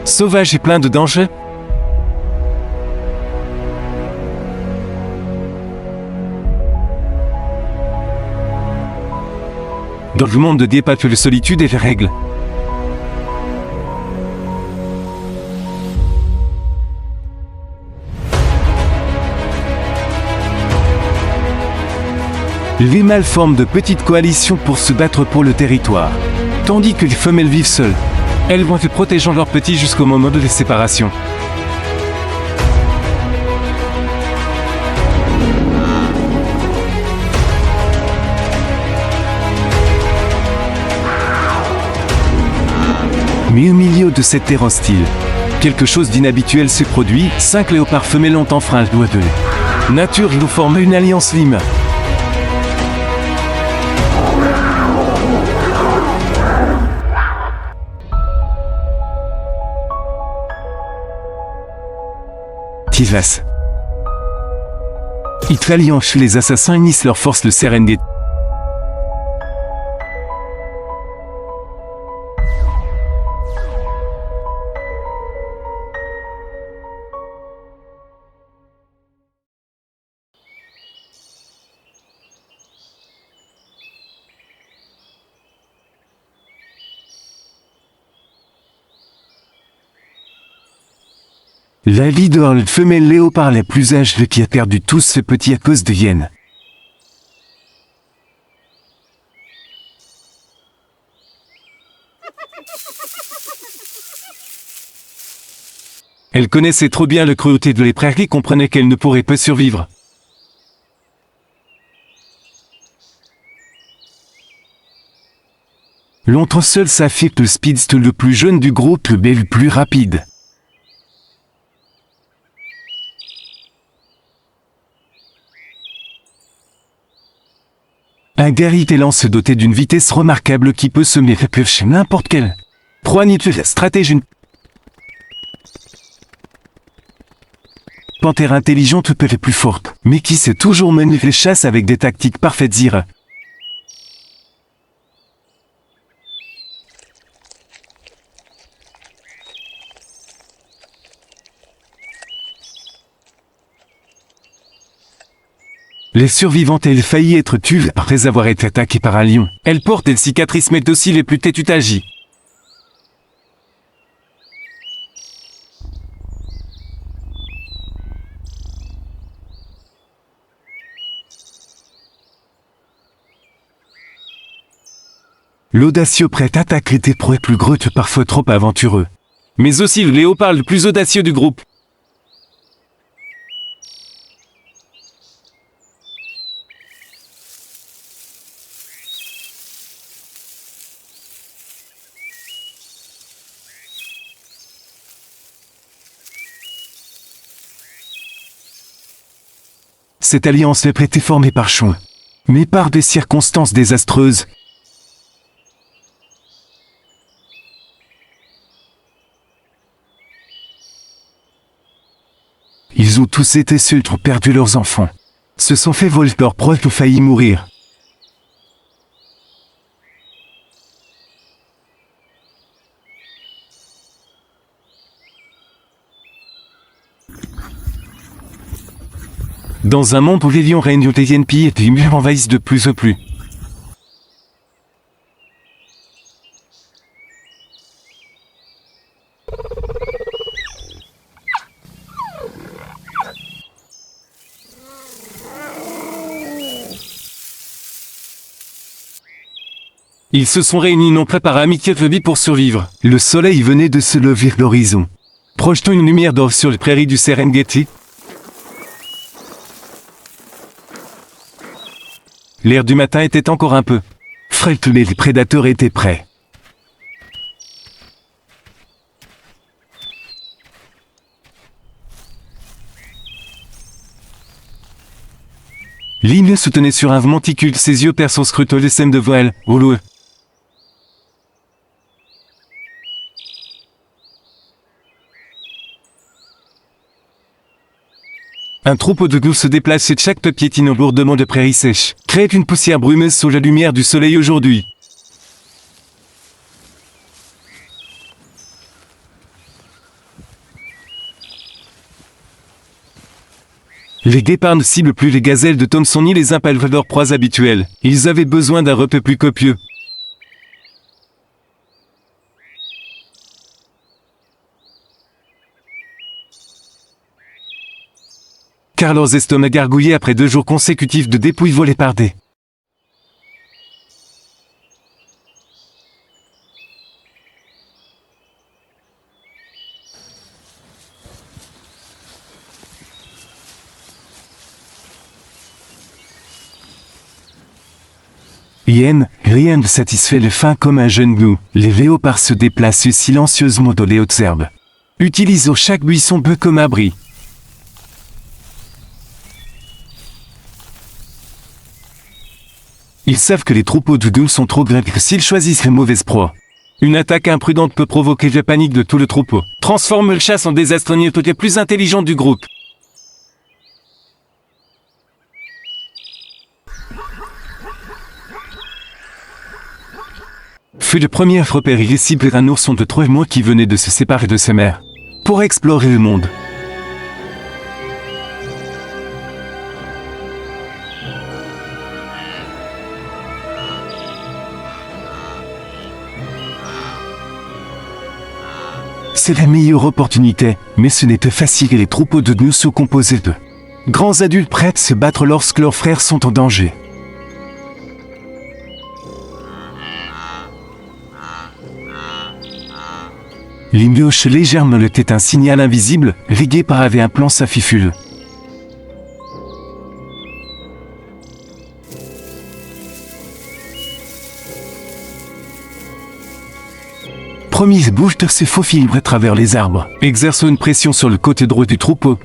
sauvage et plein de dangers. Dans le monde de dépasse la solitude et les règles. Les mâles forment de petites coalitions pour se battre pour le territoire, tandis que les femelles vivent seules. Elles vont se protégeant leurs petits jusqu'au moment de la séparation. Mais au milieu de cette terre hostile, quelque chose d'inhabituel s'est produit. 5 léopards femelles ont enfreint le doigt de la nature nous forme une alliance lime. Tivas. Italiens, les assassins unissent leurs forces le Serengeti. La leader, le femelle léopard la plus âgée qui a perdu tous ses petits à cause de hyènes. Elle connaissait trop bien la cruauté de les prairies, comprenait qu'elle ne pourrait pas survivre. L'autre seul s'affecte le speedster le plus jeune du groupe, le plus rapide. Un guerrier lance doté d'une vitesse remarquable qui peut se méfier chez n'importe quelle proie ni la stratégie. Panthère intelligente peut être plus forte, mais qui sait toujours mener les chasses avec des tactiques parfaites ira. Les survivantes, elle faillit être tuée après avoir été attaquée par un lion. Elle porte des cicatrices mais aussi les plus têtues agies. L'audacieux prêt attaque était proies plus greutes, parfois trop aventureux. Mais aussi le léopard le plus audacieux du groupe. Cette alliance est été formée par Chon, mais par des circonstances désastreuses. Ils ont tous été seuls, ont perdu leurs enfants. Se sont fait voler leurs proches ou failli mourir. Dans un monde où les lions règnent, les YNP et les murs envahissent de plus en plus. Ils se sont réunis non pas par amitié phobie pour survivre. Le soleil venait de se lever à l'horizon, projetant une lumière d'or sur les prairies du Serengeti. L'air du matin était encore un peu frais, mais les prédateurs étaient prêts. L'île se tenait sur un monticule, ses yeux perçants scrutent les sèmes de voile, houleux. Un troupeau de gousses se déplace et chaque piétine lourdement de prairies sèches, crée une poussière brumeuse sous la lumière du soleil aujourd'hui. Les guépards ne ciblent plus les gazelles de Thomson ni les impales leurs proies habituelles. Ils avaient besoin d'un repas plus copieux. Car leurs estomacs gargouillaient après 2 jours consécutifs de dépouilles volées par des. Yen, rien ne satisfait le faim comme un jeune loup. Les léopards se déplacent silencieusement dans les hautes herbes, utilisant chaque buisson peu comme abri. Ils savent que les troupeaux de gnous sont trop grands que s'ils choisissent les mauvaises proies. Une attaque imprudente peut provoquer la panique de tout le troupeau. Transforme le chasse en désastre les plus intelligents du groupe. Fut le premier à repérer irrécible un ourson de 3 mois qui venait de se séparer de sa mère pour explorer le monde. C'est la meilleure opportunité, mais ce n'était facile et les troupeaux de gnous sont composés de grands adultes prêts à se battre lorsque leurs frères sont en danger. Les mioches légèrement étaient un signal invisible, les guépards avaient un plan fifuleux. Premier bouge de se faufile à travers les arbres, exerçant une pression sur le côté droit du troupeau.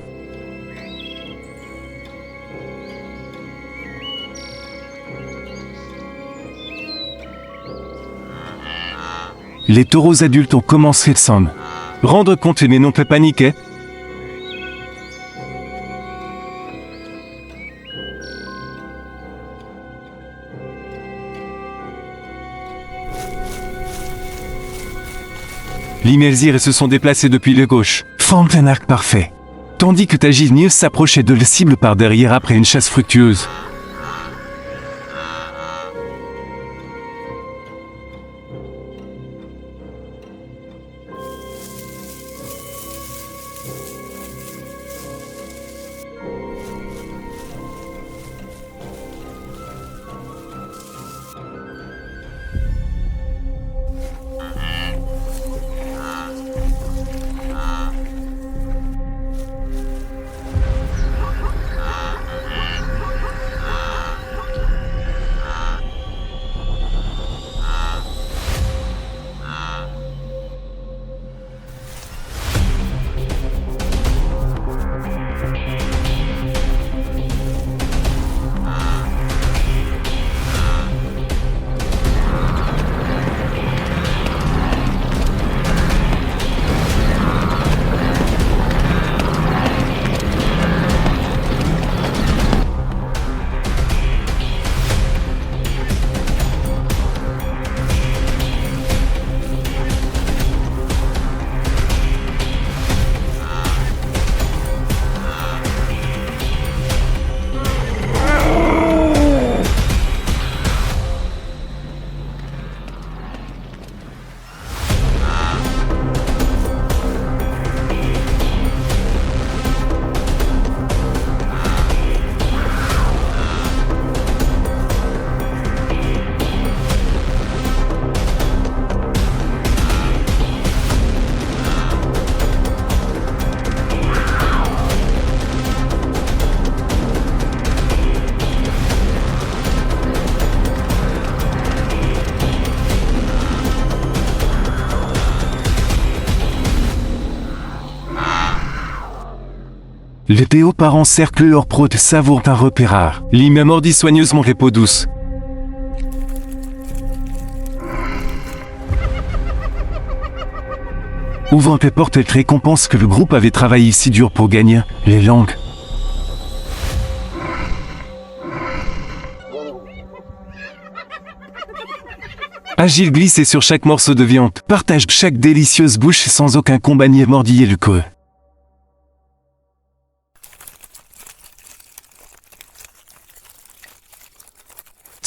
Les taureaux adultes ont commencé à s'en rendre compte mais non pas paniquer. L'Imelzir se sont déplacés depuis le gauche, formant un arc parfait. Tandis que Taginius s'approchait de la cible par derrière après une chasse fructueuse. Les léopards encerclent leur proie de savourent un repère rare. Lima mordit soigneusement les peaux douces. Ouvrant les portes, elle récompense que le groupe avait travaillé si dur pour gagner les langues. Agile glissait sur chaque morceau de viande, partage chaque délicieuse bouche sans aucun combat ni mordiller le corps.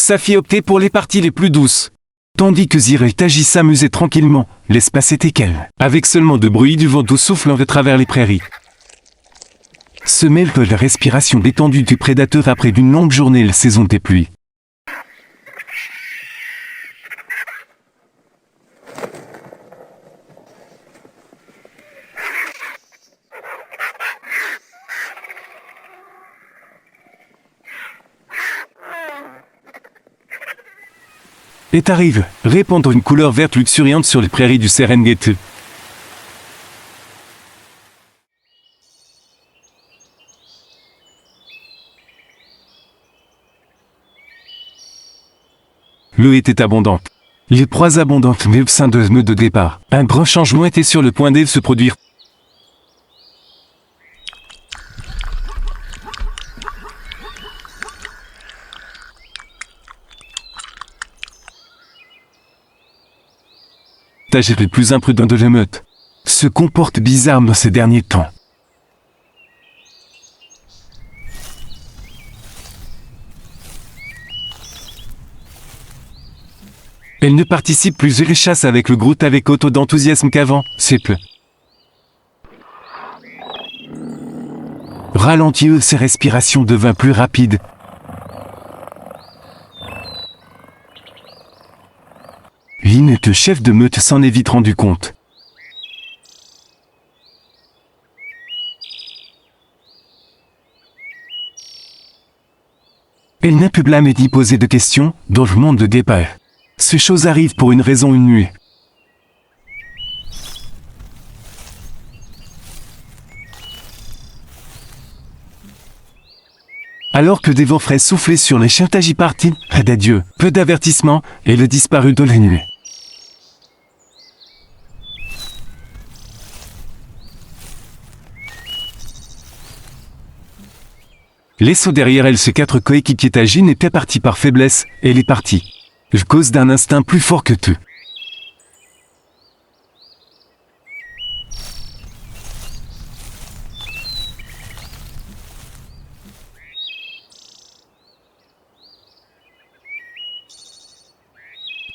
Safi optait pour les parties les plus douces. Tandis que Zir et Taji s'amusaient tranquillement, l'espace était calme, avec seulement de bruit du vent doux soufflant de travers les prairies. Se mêle de la respiration détendue du prédateur après d'une longue journée la saison des pluies. Et arrive, répandant une couleur verte luxuriante sur les prairies du Serengeti. L'eau était abondante. Les proies abondantes mais au sein de meute de départ. Un grand changement était sur le point de se produire. Taji est le plus imprudent de l'émeute. Se comporte bizarrement ces derniers temps. Elle ne participe plus à la chasse avec le Groot avec autant d'enthousiasme qu'avant, c'est peu. Ralentit, ses respirations devinrent plus rapides. L'innette chef de meute s'en est vite rendu compte. Elle n'a pu blâmer ni poser de questions dans le monde de départ. Ces choses arrivent pour une raison, une nuit. Alors que des vents frais soufflaient sur les chiens, Taji partit, d'adieu, peu d'avertissement, et le disparut de la nuit. Laissant derrière elle ses 4 coéquipiers, Taji n'était parti par faiblesse, et elle est partie. À cause d'un instinct plus fort que tout.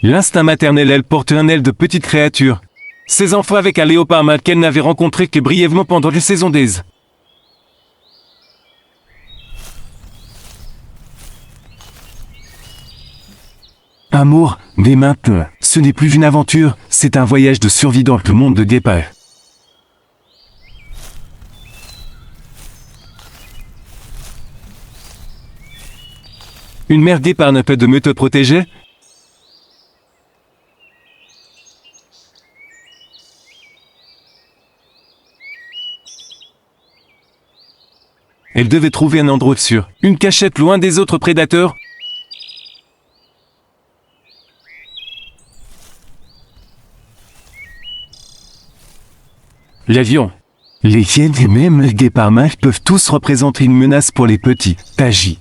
L'instinct maternel, elle porte un aile de petite créature. Ses enfants avec un léopard mâle qu'elle n'avait rencontré que brièvement pendant la saison des. Amour, dès maintenant, ce n'est plus une aventure, c'est un voyage de survie dans le monde de départ. Une mère départ ne peut de mieux te protéger? Elle devait trouver un endroit sûr, une cachette loin des autres prédateurs. L'avion. Les hyènes et même les guépards mâles peuvent tous représenter une menace pour les petits. Taji.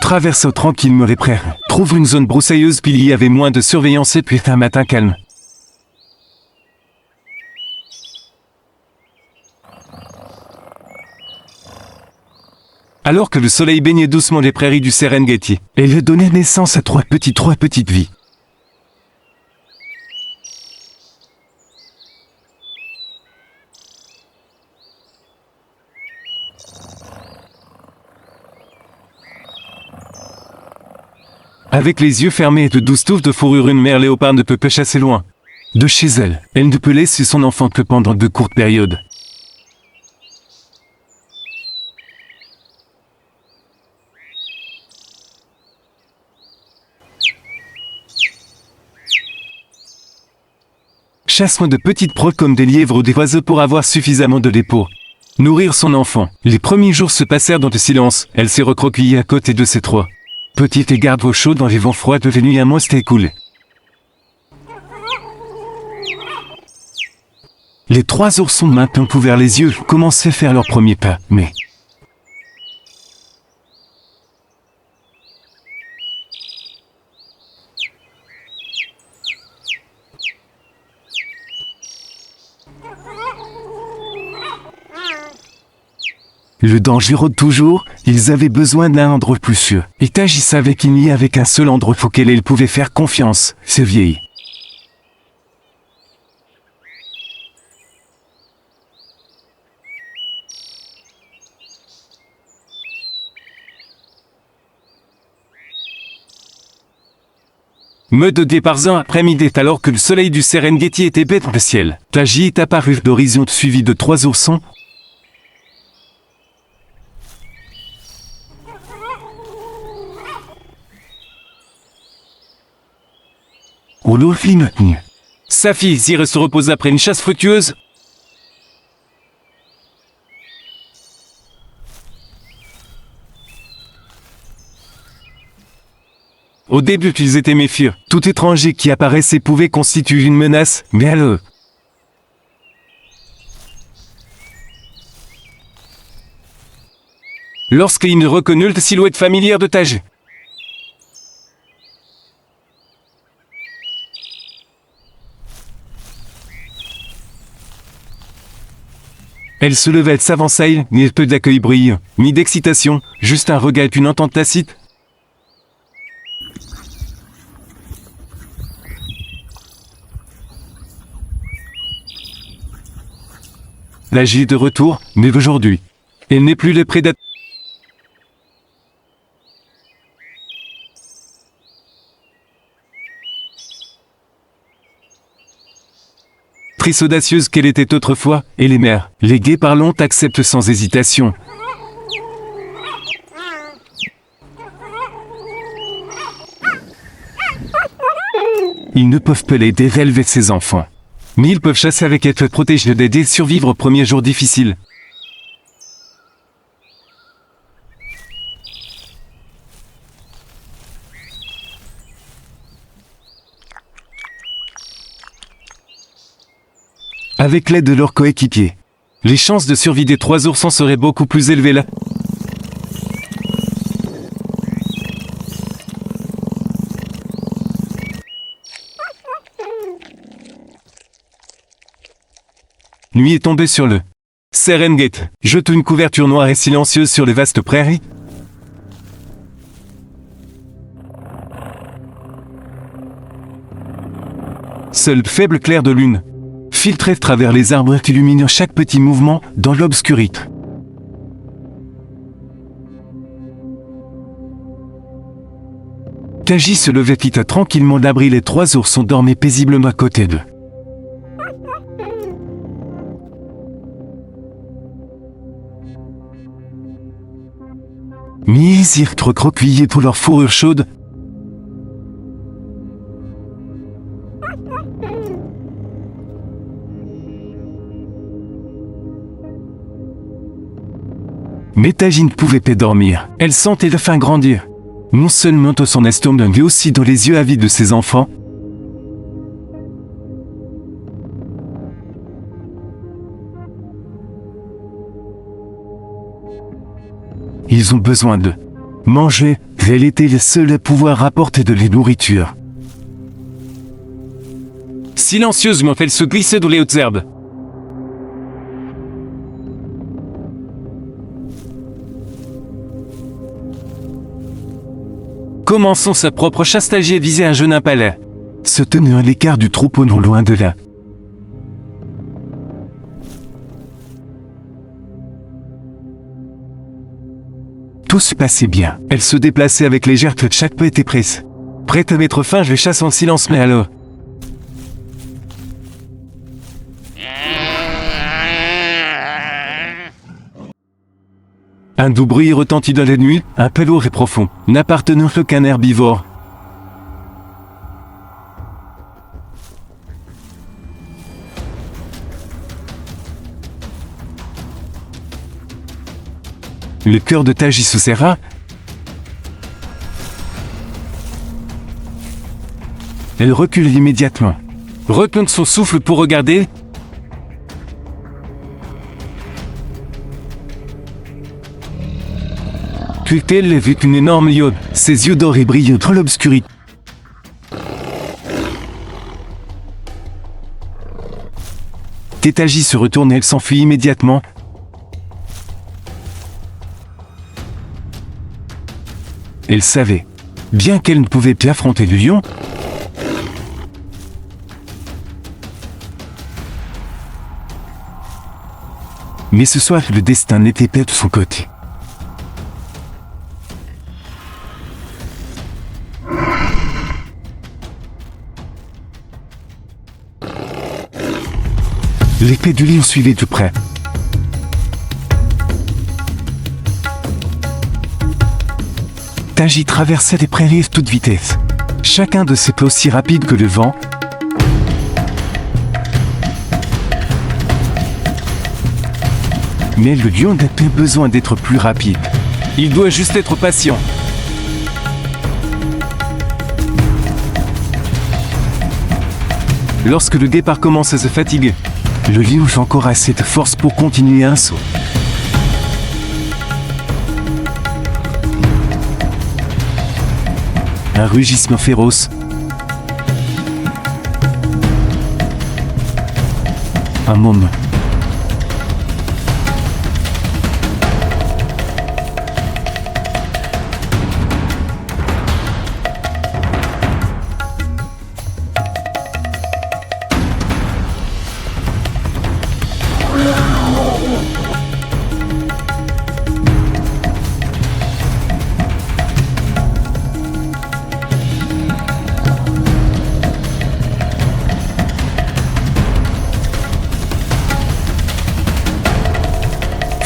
Traversant tranquillement les prairies, trouve une zone broussailleuse puis il y avait moins de surveillance et puis un matin calme. Alors que le soleil baignait doucement les prairies du Serengeti, elle donnait naissance à trois petites vies. Avec les yeux fermés et de 12 touffes de fourrure, une mère léopard ne peut pas chasser loin. De chez elle, elle ne peut laisser son enfant que pendant de courtes périodes. Chasse loin de petites proies comme des lièvres ou des oiseaux pour avoir suffisamment de lait pour nourrir son enfant. Les premiers jours se passèrent dans le silence. Elle s'est recroquevillée à côté de ses trois petites et garde eau chaude dans les vents froids de la nuit. Un mois s'était écoulé. Les 3 oursons maintenant ouverts les yeux commençaient à faire leurs premiers pas, mais... Le danger rôde toujours, ils avaient besoin d'un endroit plus sûr. Et Taji savait qu'il n'y avait qu'un seul endroit auquel il pouvait faire confiance, ce vieil. Me de départ après-midi alors que le soleil du Serengeti était bête dans le ciel. Taji est apparu d'horizon suivi de 3 oursons. Sa fille Zire se repose après une chasse fructueuse. Au début, ils étaient méfieux. Tout étranger qui apparaissait pouvait constituer une menace, mais alors... Lorsqu'il reconnut la silhouette familière de Taji. Elle se leva, elle s'avança, ni peu d'accueil brillant, ni d'excitation, juste un regard et une entente tacite. La J est de retour, mais aujourd'hui. Elle n'est plus le prédateur. Trice audacieuse qu'elle était autrefois, et les mères, les gays parlants acceptent sans hésitation. Ils ne peuvent pas l'aider à élever ses enfants. Mais ils peuvent chasser avec être protégés d'aider à survivre aux premiers jours difficiles. Avec l'aide de leurs coéquipiers, les chances de survie des 3 oursons seraient beaucoup plus élevées là. Nuit est tombée sur le Serengeti, jetant une couverture noire et silencieuse sur les vastes prairies. Seul faible clair de lune filtrait à travers les arbres illuminant chaque petit mouvement dans l'obscurité. Taji se levait quitta tranquillement d'abri, les 3 oursons dormaient paisiblement à côté d'eux. Misir recroquevillés pour leur fourrure chaude. Mais Taji ne pouvait pas dormir. Elle sentait la faim grandir. Non seulement dans son estomac, mais aussi dans les yeux avides de ses enfants. Ils ont besoin de manger. Elle était le seul à pouvoir apporter de la nourriture. Silencieusement, elle se glissait dans les hautes herbes. Commençons sa propre chasse. Taji visait un jeune impala, se tenant à l'écart du troupeau non loin de là. Tout se passait bien. Elle se déplaçait avec légèreté, chaque pas était presse. Prête à mettre fin, je chasse en silence, mais alors... Un doux bruit retentit dans la nuit, un peu lourd et profond, n'appartenant à aucun herbivore. Le cœur de Taji se serra. Elle recule immédiatement. Retint son souffle pour regarder. Puis elle vit une énorme lionne, ses yeux dorés brillaient dans l'obscurité. Taji se retourne et elle s'enfuit immédiatement. Elle savait bien qu'elle ne pouvait plus affronter le lion. Mais ce soir, le destin n'était pas de son côté. L'épée du lion suivait de près. Taji traversait les prairies à toute vitesse. Chacun de ses pas aussi rapide que le vent. Mais le lion n'a pas besoin d'être plus rapide. Il doit juste être patient. Lorsque le guépard commence à se fatiguer, le lion a encore assez de force pour continuer un saut. Un rugissement féroce. Un moment.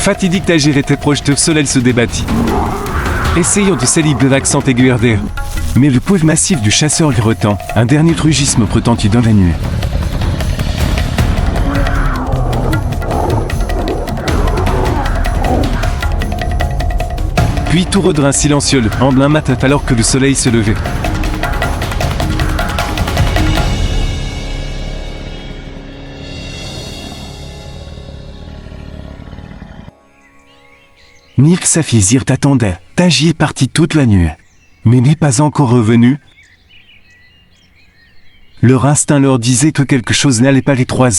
Fatidique, Tagir était proche de Solel se débattit, essayant de s'allier de l'accent aigu d'air. Mais le poil massif du chasseur lui retint. Un dernier rugissement retentit dans la nuit. Puis tout redevint silencieux le lendemain matin alors que le soleil se levait. Nirk, sa fille Zir t'attendait. Taji est parti toute la nuit, mais n'est pas encore revenu. Leur instinct leur disait que quelque chose n'allait pas les trois.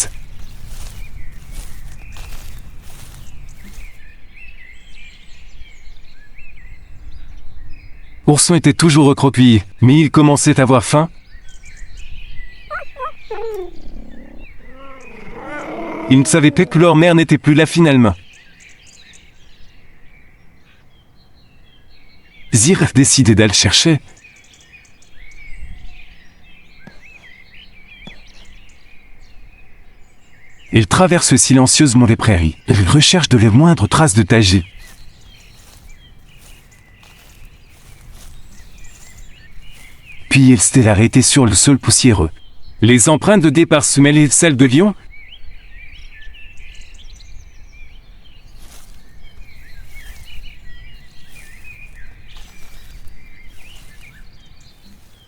Ourson était toujours recroquevillé, mais il commençait à avoir faim. Ils ne savaient pas que leur mère n'était plus là finalement. Zir a décidé d'aller chercher. Il traverse silencieusement les prairies. Il recherche de les moindres traces de Taji. Puis il s'est arrêté sur le sol poussiéreux. Les empreintes de départ se mêlaient celles de lion.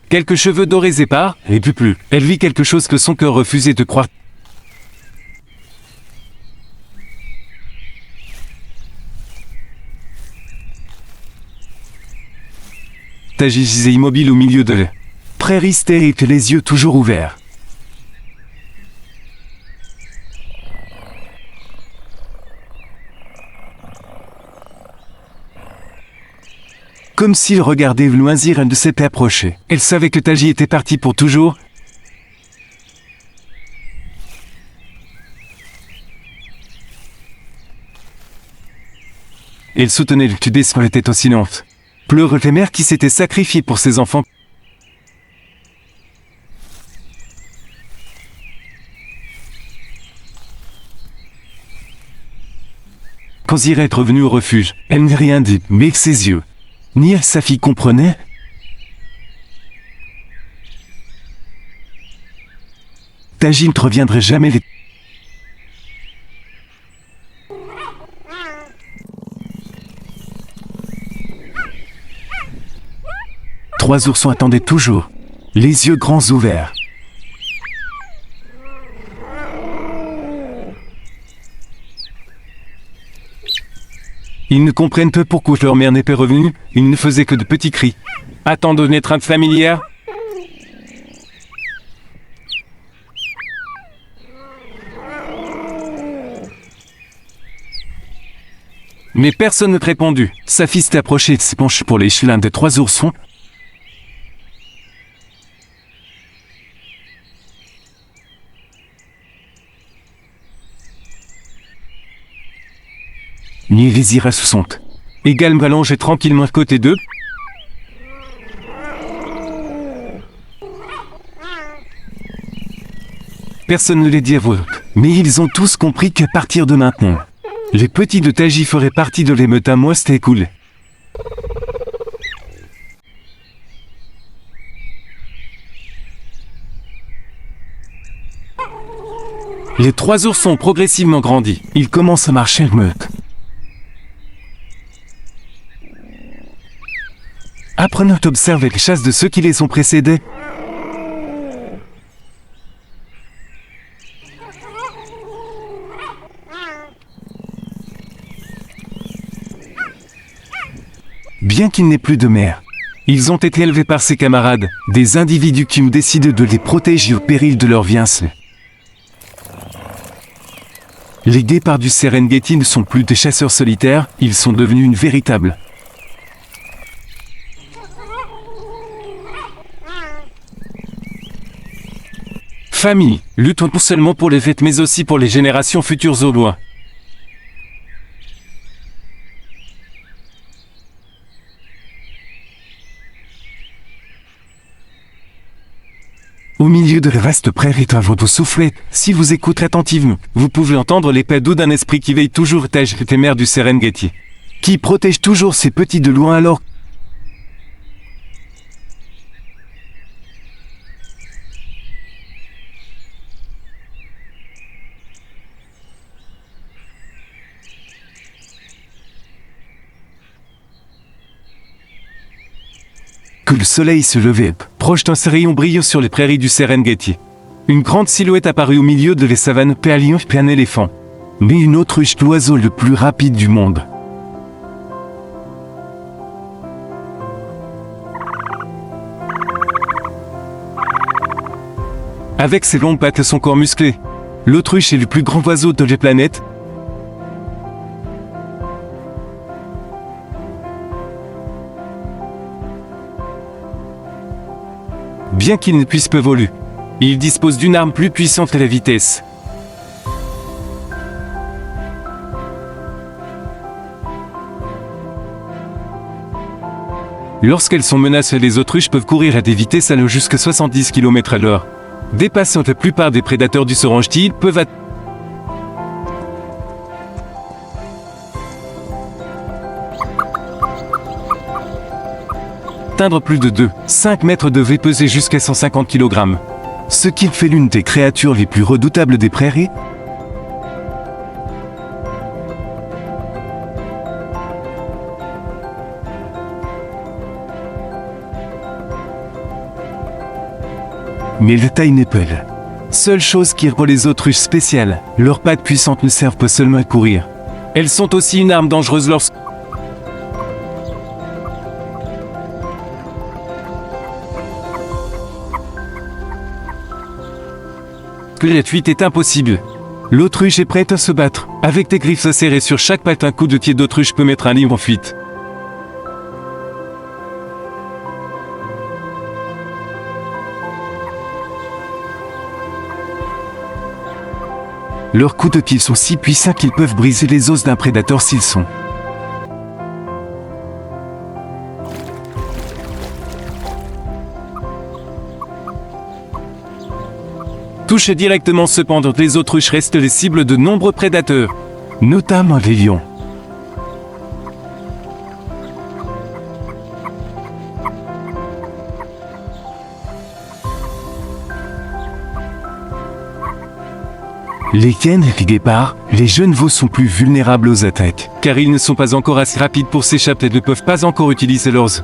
Quelques cheveux dorés épars, et plus. Elle vit quelque chose que son cœur refusait de croire. Taji gisait immobile au milieu de la prairie stérile, les yeux toujours ouverts. Comme s'il regardait loin, Zir, elle ne s'est pas approchée. Elle savait que Taji était parti pour toujours. Elle soutenait le tudé sur la tête oscillante. Pleurait les mères qui s'étaient sacrifiées pour ses enfants. Quand Zir est revenue au refuge, elle n'a rien dit, mais avec ses yeux. Ni elle, sa fille, comprenait. Taji ne reviendrait jamais. Les 3 oursons attendaient toujours, les yeux grands ouverts. Ils ne comprennent peu pourquoi leur mère n'est pas revenue, ils ne faisaient que de petits cris. Attendent une étreinte familière. Mais personne n'a répondu. Sa fille s'est approchée et se penche pour lécher l'un des 3 oursons. Ni les iras se sont également allongés tranquillement à côté d'eux. Personne ne les dit à voix haute, mais ils ont tous compris qu'à partir de maintenant, les petits de Taji feraient partie de l'émeute à moi, c'était cool. Les 3 ours ont progressivement grandi. Ils commencent à marcher en meute. Apprenant à observer les chasses de ceux qui les ont précédés. Bien qu'ils n'aient plus de mère, ils ont été élevés par ses camarades, des individus qui ont décidé de les protéger au péril de leur vie ainsi. Les guépards du Serengeti ne sont plus des chasseurs solitaires, ils sont devenus une véritable famille, luttant non seulement pour les fêtes mais aussi pour les générations futures au loin. Au milieu de la vaste prairie d'un vent soufflé, si vous écoutez attentivement, vous pouvez entendre les pas doux d'un esprit qui veille toujours les mers du Serengeti, qui protège toujours ses petits de loin alors. Que le soleil se levait, projetant ses rayons brillants sur les prairies du Serengeti. Une grande silhouette apparut au milieu de les savanes, un lion et un éléphant. Mais une autruche, l'oiseau le plus rapide du monde. Avec ses longues pattes et son corps musclé, l'autruche est le plus grand oiseau de la planète. Bien qu'il ne puisse pas voler, il dispose d'une arme plus puissante que la vitesse. Lorsqu'elles sont menacées, les autruches peuvent courir à des vitesses allant jusqu'à 70 km/h. Dépassant la plupart des prédateurs du Serengeti, ils peuvent atteindre plus de 2,5 mètres de V, peser jusqu'à 150 kg. Ce qui fait l'une des créatures les plus redoutables des prairies. Mais la taille n'est pas la seule chose qui rend les autruches spéciales. Leurs pattes puissantes ne servent pas seulement à courir. Elles sont aussi une arme dangereuse lorsque la fuite est impossible. L'autruche est prête à se battre. Avec des griffes acérées sur chaque patte, un coup de pied d'autruche peut mettre un lion en fuite. Leurs coups de pied sont si puissants qu'ils peuvent briser les os d'un prédateur s'ils sont touchés directement. Cependant, les autruches restent les cibles de nombreux prédateurs, notamment les lions. Les hyènes et les guépards, les jeunes veaux sont plus vulnérables aux attaques, car ils ne sont pas encore assez rapides pour s'échapper et ne peuvent pas encore utiliser leurs os.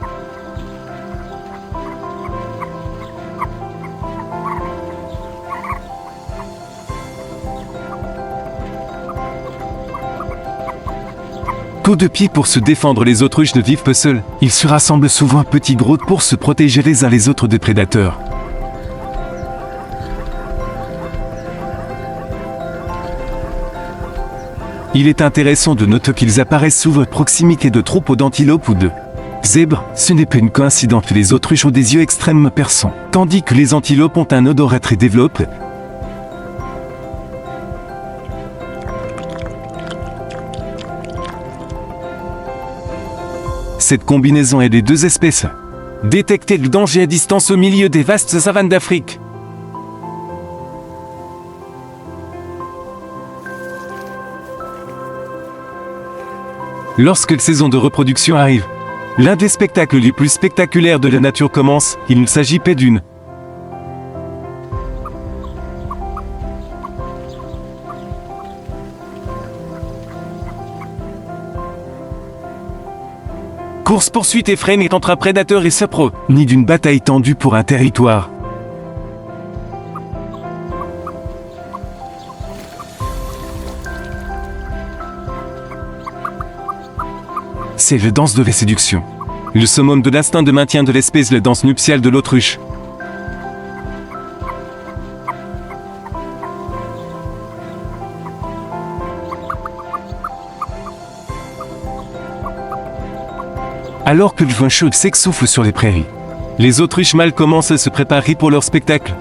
Coup de pied pour se défendre. Les autruches ne vivent pas seuls, ils se rassemblent souvent en petits groupes pour se protéger les uns les autres des prédateurs. Il est intéressant de noter qu'ils apparaissent sous votre proximité de troupeaux d'antilopes ou de zèbres. Ce n'est pas une coïncidence que les autruches ont des yeux extrêmement perçants, tandis que les antilopes ont un odorat très développé. Cette combinaison aide les deux espèces. Détecter le danger à distance au milieu des vastes savanes d'Afrique. Lorsque la saison de reproduction arrive, l'un des spectacles les plus spectaculaires de la nature commence. Il ne s'agit pas d'une course-poursuite effrénée entre un prédateur et sa proie, ni d'une bataille tendue pour un territoire. C'est la danse de la séduction. Le summum de l'instinct de maintien de l'espèce, la danse nuptiale de l'autruche. Alors que le vent chaud s'essouffle sur les prairies, les autruches mâles commencent à se préparer pour leur spectacle.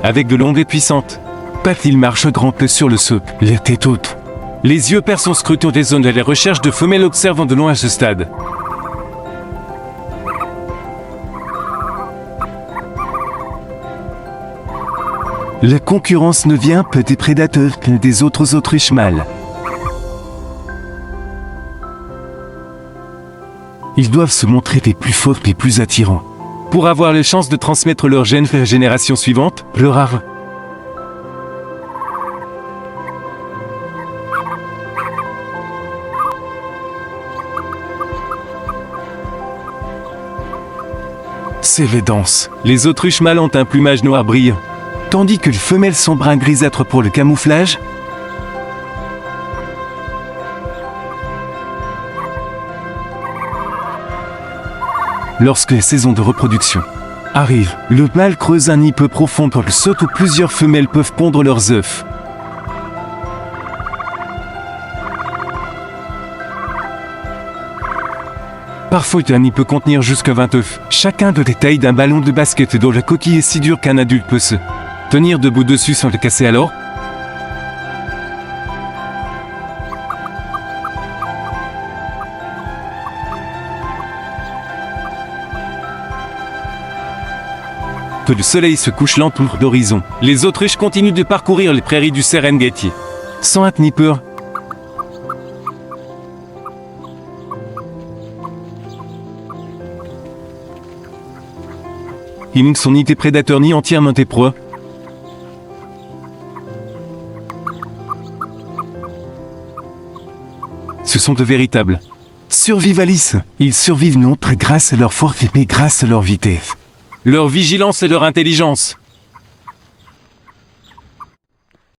Avec de longues et puissantes pattes, ils marchent grand peu sur le sol, la tête haute. Les yeux perçants scrutant des zones à la recherche de femelles observant de loin à ce stade. La concurrence ne vient pas des prédateurs que des autres autruches mâles. Ils doivent se montrer les plus forts et les plus attirants pour avoir les chances de transmettre leur gène vers la génération suivante, le rare. C'est la danse. Les autruches mâles ont un plumage noir brillant, tandis que les femelles sont brun grisâtre pour le camouflage. Lorsque la saison de reproduction arrive, le mâle creuse un nid peu profond pour le saute où plusieurs femelles peuvent pondre leurs œufs. Parfois, un nid peut contenir jusqu'à 20 œufs, chacun de la taille d'un ballon de basket dont la coquille est si dure qu'un adulte peut se tenir debout dessus sans le casser alors. Que le soleil se couche lentement d'horizon, les autruches continuent de parcourir les prairies du Serengeti, sans hâte ni peur. Ils ne sont ni des prédateurs ni entièrement des proies. Ce sont de véritables survivalistes. Ils survivent non pas grâce à leur force mais grâce à leur vitesse, leur vigilance et leur intelligence.